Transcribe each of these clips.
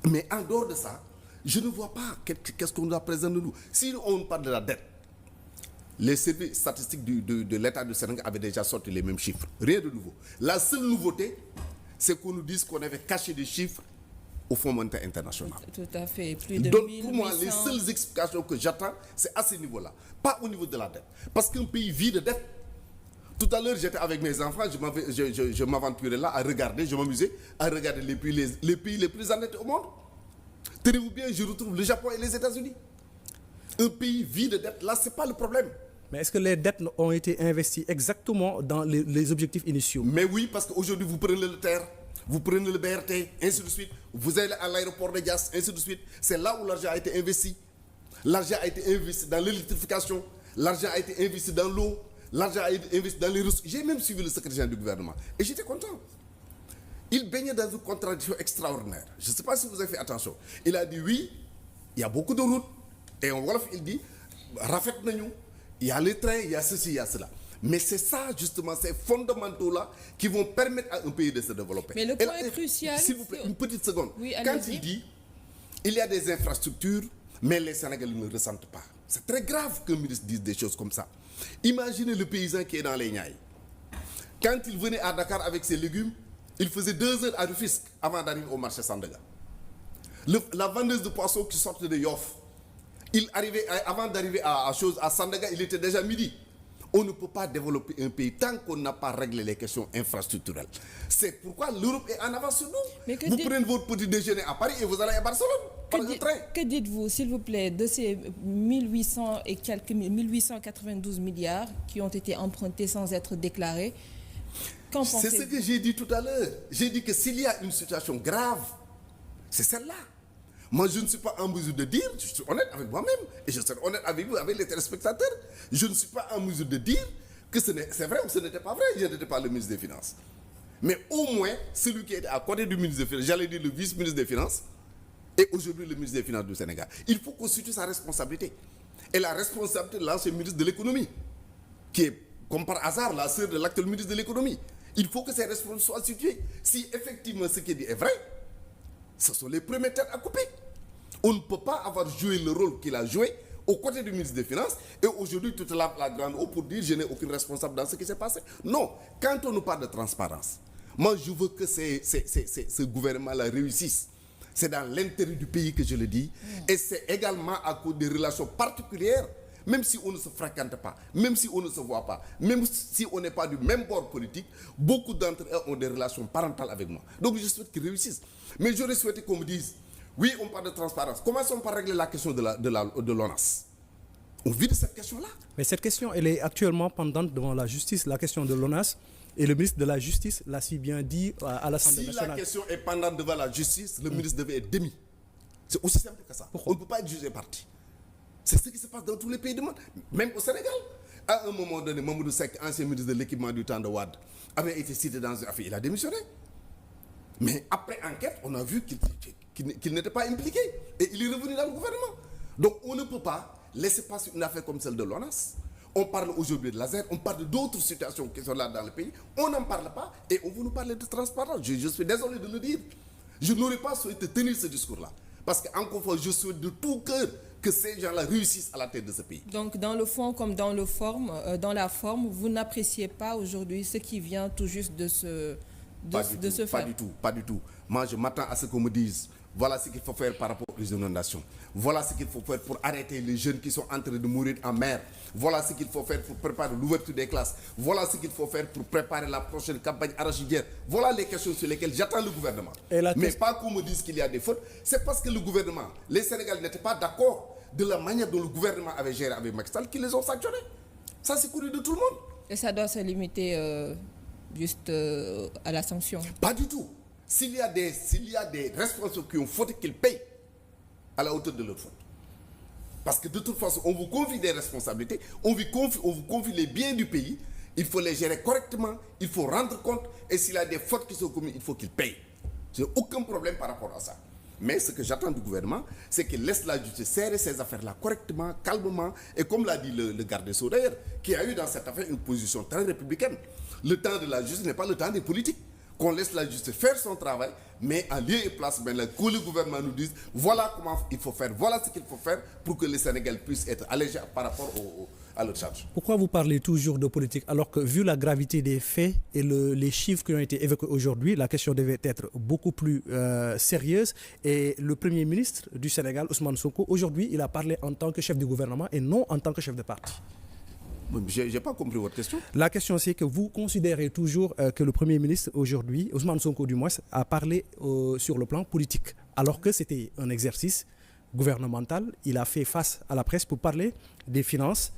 Mais en dehors de ça, je ne vois pas qu'est-ce qu'on doit présenter de nous. Si on parle de la dette, les services statistiques de l'État du Sénégal avaient déjà sorti les mêmes chiffres. Rien de nouveau. La seule nouveauté, c'est qu'on nous dise qu'on avait caché des chiffres au Fonds monétaire international. Tout à fait. Plus de Donc 1800... pour moi, les seules explications que j'attends, c'est à ce niveau-là. Pas au niveau de la dette. Parce qu'un pays vit de dette. Tout à l'heure, j'étais avec mes enfants, je m'aventurais là à regarder, je m'amusais à regarder les pays les plus endettés au monde. Tenez-vous bien, je retrouve le Japon et les États-Unis. Un pays vit de dette, là, ce n'est pas le problème. Mais est-ce que les dettes ont été investies exactement dans les objectifs initiaux? Mais oui, parce qu'aujourd'hui, vous prenez le TER, vous prenez le BRT, ainsi de suite. Vous allez à l'aéroport de Diass, ainsi de suite. C'est là où l'argent a été investi. L'argent a été investi dans l'électrification. L'argent a été investi dans l'eau. L'argent a été investi dans les ressources. J'ai même suivi le secrétaire du gouvernement. Et j'étais content. Il baignait dans une contradiction extraordinaire. Je ne sais pas si vous avez fait attention. Il a dit oui, il y a beaucoup de routes. Et en Wolof, il dit, Rafet Nagnou, il y a les trains, il y a ceci, il y a cela. Mais c'est ça, justement, ces fondamentaux-là qui vont permettre à un pays de se développer. Mais le point crucial... S'il vous plaît, une petite seconde. Oui, quand il dit, il y a des infrastructures, mais les Sénégalais ne le ressentent pas. C'est très grave qu'un ministre dise des choses comme ça. Imaginez le paysan qui est dans les Niayes. Quand il venait à Dakar avec ses légumes, il faisait 2 heures à Rufisque avant d'arriver au marché Sandaga. La vendeuse de poissons qui sortait de Yoff, avant d'arriver à Sandaga, il était déjà midi. On ne peut pas développer un pays tant qu'on n'a pas réglé les questions infrastructurelles. C'est pourquoi l'Europe est en avance sur nous. Vous prenez votre petit déjeuner à Paris et vous allez à Barcelone. Que dites-vous, s'il vous plaît, de ces 1892 milliards qui ont été empruntés sans être déclarés? C'est ce que j'ai dit tout à l'heure. J'ai dit que s'il y a une situation grave, c'est celle-là. Moi, je ne suis pas en mesure de dire, je suis honnête avec moi-même, et je serai honnête avec vous, avec les téléspectateurs, je ne suis pas en mesure de dire que c'est vrai ou ce n'était pas vrai, je n'étais pas le ministre des Finances. Mais au moins, celui qui était à côté du ministre des Finances, j'allais dire le vice-ministre des Finances, et aujourd'hui le ministre des Finances du Sénégal, il faut constituer sa responsabilité. Et la responsabilité de l'ancien ministre de l'économie, qui est, comme par hasard, la sœur de l'actuel ministre de l'économie. Il faut que ces responsabilités soient situées. Si effectivement ce qui est dit est vrai, ce sont les premiers têtes à couper. On ne peut pas avoir joué le rôle qu'il a joué aux côtés du ministre des Finances et aujourd'hui toute la grande eau pour dire je n'ai aucune responsable dans ce qui s'est passé. Non, quand on nous parle de transparence, moi je veux que ce gouvernement-là réussisse. C'est dans l'intérêt du pays que je le dis et c'est également à cause des relations particulières. Même si on ne se fréquente pas, même si on ne se voit pas, même si on n'est pas du même bord politique, beaucoup d'entre eux ont des relations parentales avec moi. Donc je souhaite qu'ils réussissent. Mais j'aurais souhaité qu'on me dise, oui, on parle de transparence. Commençons par régler la question de l'ONAS. On vit de cette question-là. Mais cette question, elle est actuellement pendante devant la justice, la question de l'ONAS. Et le ministre de la Justice l'a si bien dit à l'Assemblée nationale. Si la question est pendante devant la justice, le ministre devait être démis. C'est aussi simple que ça. Pourquoi? On ne peut pas être jugé parti. C'est ce qui se passe dans tous les pays du monde, même au Sénégal. À un moment donné, Mamadou Seck, ancien ministre de l'équipement du temps de Wade, avait été cité dans une affaire. Il a démissionné. Mais après enquête, on a vu qu'il n'était pas impliqué. Et il est revenu dans le gouvernement. Donc on ne peut pas laisser passer une affaire comme celle de l'ONAS. On parle aujourd'hui de laser, on parle d'autres situations qui sont là dans le pays. On n'en parle pas et on veut nous parler de transparence. Je suis désolé de le dire. Je n'aurais pas souhaité tenir ce discours-là. Parce qu'encore une fois, je souhaite de tout cœur que ces gens-là réussissent à la tête de ce pays. Donc, dans le fond comme dans la forme, vous n'appréciez pas aujourd'hui ce qui vient tout juste de se faire? Pas du tout. Moi, je m'attends à ce qu'on me dise, voilà ce qu'il faut faire par rapport aux inondations. Voilà ce qu'il faut faire pour arrêter les jeunes qui sont en train de mourir en mer. Voilà ce qu'il faut faire pour préparer l'ouverture des classes. Voilà ce qu'il faut faire pour préparer la prochaine campagne arachidière. Voilà les questions sur lesquelles j'attends le gouvernement. Mais pas qu'on me dise qu'il y a des fautes. C'est parce que le gouvernement, les Sénégalais n'étaient pas d'accord de la manière dont le gouvernement avait géré avec Macky Sall qu'ils les ont sanctionnés. Ça, c'est connu de tout le monde. Et ça doit se limiter juste à la sanction? Pas du tout. S'il y a des responsables qui ont fauté, qu'ils payent à la hauteur de leur faute. Parce que de toute façon, on vous confie des responsabilités, on vous confie les biens du pays, il faut les gérer correctement, il faut rendre compte, et s'il y a des fautes qui sont commises, il faut qu'ils payent. Je n'ai aucun problème par rapport à ça. Mais ce que j'attends du gouvernement, c'est qu'il laisse la justice serrer ces affaires-là correctement, calmement, et comme l'a dit le garde des Sceaux d'ailleurs, qui a eu dans cette affaire une position très républicaine. Le temps de la justice n'est pas le temps des politiques. qu'on laisse la justice faire son travail, mais en lieu et place, que le gouvernement nous dise voilà comment il faut faire, voilà ce qu'il faut faire pour que les Sénégalais puissent être allégés par rapport à leur charge. Pourquoi vous parlez toujours de politique alors que vu la gravité des faits et les chiffres qui ont été évoqués aujourd'hui, la question devait être beaucoup plus sérieuse et le Premier ministre du Sénégal, Ousmane Sonko, aujourd'hui il a parlé en tant que chef du gouvernement et non en tant que chef de parti. Je n'ai pas compris votre question. La question c'est que vous considérez toujours que le Premier ministre aujourd'hui, Ousmane Sonko du moins, a parlé sur le plan politique alors que c'était un exercice gouvernemental. Il a fait face à la presse pour parler des finances.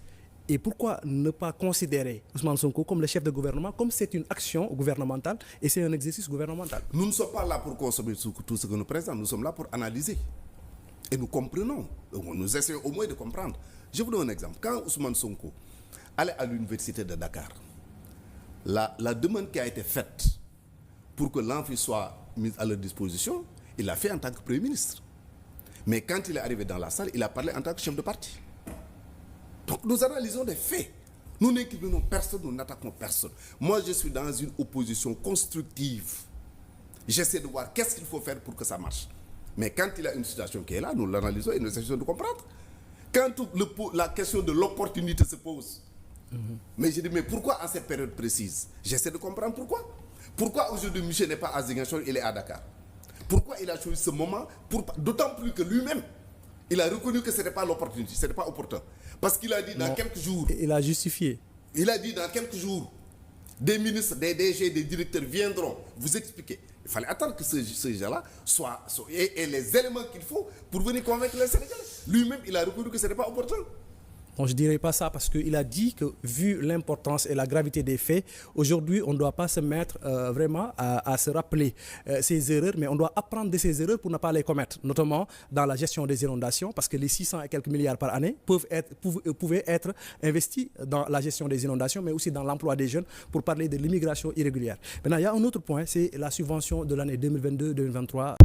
Et pourquoi ne pas considérer Ousmane Sonko comme le chef de gouvernement, comme c'est une action gouvernementale et c'est un exercice gouvernemental? Nous ne sommes pas là pour consommer tout ce que nous présentons, nous sommes là pour analyser. Et nous comprenons, nous essayons au moins de comprendre. Je vous donne un exemple. Quand Ousmane Sonko allait à l'université de Dakar, la demande qui a été faite pour que l'amphi soit mise à leur disposition, il l'a fait en tant que Premier ministre. Mais quand il est arrivé dans la salle, il a parlé en tant que chef de parti. Donc nous analysons des faits. Nous n'incriminons personne, nous n'attaquons personne. Moi, je suis dans une opposition constructive. J'essaie de voir qu'est-ce qu'il faut faire pour que ça marche. Mais quand il y a une situation qui est là, nous l'analysons et nous essayons de comprendre. Quand la question de l'opportunité se pose, mais je dis, mais pourquoi à cette période précise? J'essaie de comprendre pourquoi. Pourquoi aujourd'hui Michel n'est pas à Ziguinchor, il est à Dakar? Pourquoi il a choisi ce moment? D'autant plus que lui-même, il a reconnu que ce n'était pas l'opportunité, ce n'était pas opportun. Parce qu'il a dit dans quelques jours... Il a justifié. Il a dit dans quelques jours, des ministres, des DG, des directeurs viendront vous expliquer. Il fallait attendre que ces gens-là aient les éléments qu'il faut pour venir convaincre les Sénégalais. Lui-même, il a reconnu que ce n'était pas opportun. Bon, je ne dirais pas ça parce qu'il a dit que vu l'importance et la gravité des faits, aujourd'hui, on ne doit pas se mettre vraiment à se rappeler ces erreurs, mais on doit apprendre de ces erreurs pour ne pas les commettre, notamment dans la gestion des inondations, parce que les 600 et quelques milliards par année pouvaient être investis dans la gestion des inondations, mais aussi dans l'emploi des jeunes, pour parler de l'immigration irrégulière. Maintenant, il y a un autre point, c'est la subvention de l'année 2022-2023.